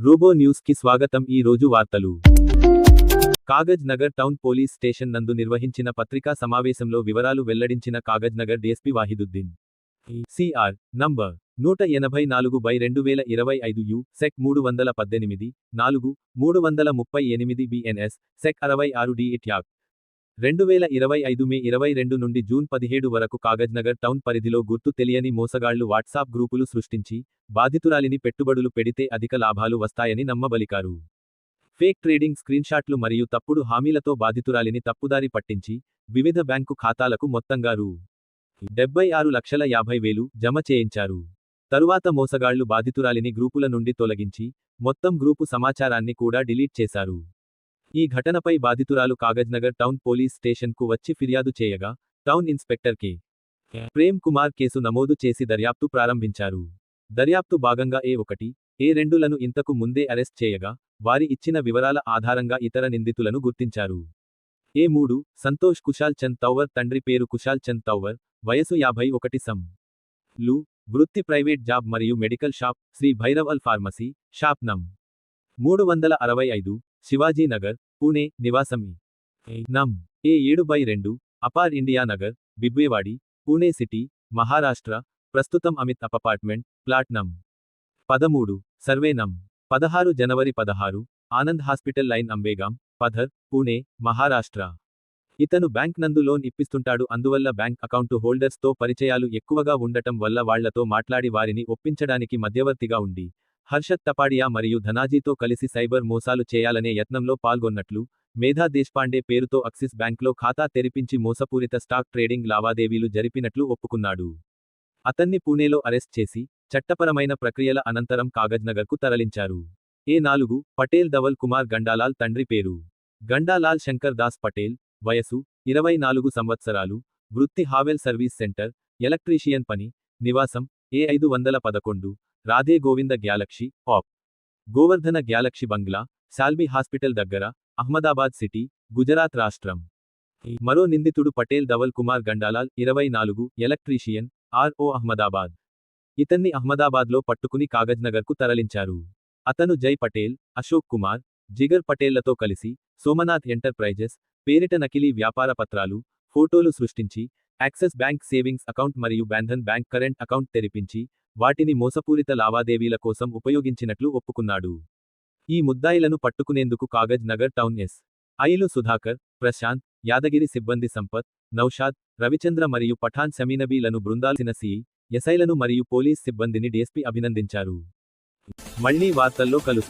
Robo news కి స్వాగతం. ఈ రోజు వార్తలు. Kagaznagar town police station నందు నిర్వహించిన పత్రికా సమావేశంలో వివరాలు వెల్లడించిన Kagaznagar DSP Vahiduddin. CR number 184/2025 u sec 318 4 338 BNS sec 66 D ట్యాగ్ 2025 మే 22 నుండి జూన్ 17 వరకు కాగజ్ నగర్ టౌన్ పరిధిలో గుర్తు తెలియని మోసగాళ్లు వాట్సాప్ గ్రూపులు సృష్టించి బాధితురాలిని పెట్టుబడులు పెడితే అధిక లాభాలు వస్తాయని నమ్మబలికారు. ఫేక్ ట్రేడింగ్ స్క్రీన్షాట్లు మరియు తప్పుడు హామీలతో బాధితురాలిని తప్పుదారి పట్టించి వివిధ బ్యాంకు ఖాతాలకు మొత్తంగా రూ. 76,50,000 జమ చేయించారు. తరువాత మోసగాళ్లు బాధితురాలిని గ్రూపుల నుండి తొలగించి మొత్తం గ్రూపు సమాచారాన్ని కూడా డిలీట్ చేశారు. ఈ ఘటనపై బాధితురాలు కాగజ్ నగర్ టౌన్ పోలీస్ స్టేషన్కు వచ్చి ఫిర్యాదు చేయగా town inspector K. Prem Kumar case నమోదు చేసి దర్యాప్తు ప్రారంభించారు. దర్యాప్తు భాగంగా A1, A2లను ఇంతకు ముందే అరెస్ట్ చేయగా వారి ఇచ్చిన వివరాల ఆధారంగా ఇతర నిందితులను గుర్తించారు. A3 సంతోష్ కుశాల్ చంద్ తౌవర్ తండ్రి పేరు కుశాల్ చంద్ తౌవర్, వయసు 51 లు, వృత్తి ప్రైవేట్ జాబ్ మరియు మెడికల్ షాప్ శ్రీ భైరవ్ అల్ ఫార్మసీ షాప్ నం. 365 శివాజీ నగర్, పూణే నివాసం. నం. A7/2 అపార్ ఇండియా నగర్, బిబ్వేవాడి, పూణే సిటీ, మహారాష్ట్ర. ప్రస్తుతం అమిత్ అపార్ట్మెంట్, ప్లాట్ నం. 13, సర్వే నం. 16 జనవరి 16, ఆనంద్ హాస్పిటల్ లైన్ అంబేగాం, పధర్, పూణే, మహారాష్ట్ర. ఇతను బ్యాంక్ నందు లోన్ ఇప్పిస్తుంటాడు. అందువల్ల బ్యాంక్ అకౌంటు హోల్డర్స్ తో పరిచయాలు ఎక్కువగా ఉండటం వల్ల వాళ్లతో మాట్లాడి వారిని ఒప్పించడానికి మధ్యవర్తిగా ఉండి హర్షత్ తపాడియా మరియు ధనాజీతో కలిసి సైబర్ మోసాలు చేయాలనే యత్నంలో పాల్గొన్నట్లు మేధా దేశ్పాండే పేరుతో యాక్సిస్ బ్యాంక్లో ఖాతా తెరిపించి మోసపూరిత స్టాక్ ట్రేడింగ్ లావాదేవీలు జరిపినట్లు ఒప్పుకున్నాడు. అతన్ని పూణేలో అరెస్ట్ చేసి చట్టపరమైన ప్రక్రియల అనంతరం కాగజ్ నగర్కు తరలించారు. A4 పటేల్ ధవల్ కుమార్ గండాలాల్ తండ్రి పేరు గండాలాల్ శంకర్ దాస్ పటేల్, వయసు 24 సంవత్సరాలు, వృత్తి హావెల్ సర్వీస్ సెంటర్, ఎలక్ట్రీషియన్ పని, నివాసం A511, రాధే గోవింద గ్యాలక్షి ఆప్, గోవర్ధన గ్యాలక్షి బంగ్లా, సాల్బీ హాస్పిటల్ దగ్గర, అహ్మదాబాద్ సిటీ, గుజరాత్ రాష్ట్రం. మరో నిందితుడు పటేల్ ధవల్ కుమార్ గండాలాల్ 24, ఎలక్ట్రీషియన్, RO అహ్మదాబాద్. ఇతన్ని అహ్మదాబాద్లో పట్టుకుని కాగజ్ నగర్కు తరలించారు. అతను జై పటేల్, అశోక్ కుమార్, జిగర్ పటేళ్లతో కలిసి సోమనాథ్ ఎంటర్ప్రైజెస్ పేరిట నకిలీ వ్యాపార పత్రాలు, ఫోటోలు సృష్టించి యాక్సిస్ బ్యాంక్ సేవింగ్స్ అకౌంట్ మరియు బంధన్ బ్యాంక్ కరెంట్ అకౌంట్ తెరిపించి వాటిని మోసపూరిత లావాదేవీల కోసం ఉపయోగించినట్లు ఒప్పుకున్నాడు. ఈ ముద్దాయిలను పట్టుకునేందుకు కాగజ్ నగర్ టౌన్ ఐలు సుధాకర్, ప్రశాంత్, యాదగిరి సిబ్బంది సంపత్, నౌషాద్, రవిచంద్ర మరియు పఠాన్ సమీనబీలను బృందాల్సిన సిఐ, ఎస్ఐలను మరియు పోలీస్ సిబ్బందిని డీఎస్పీ అభినందించారు. మళ్లీ వార్తల్లో కలుస్తాం.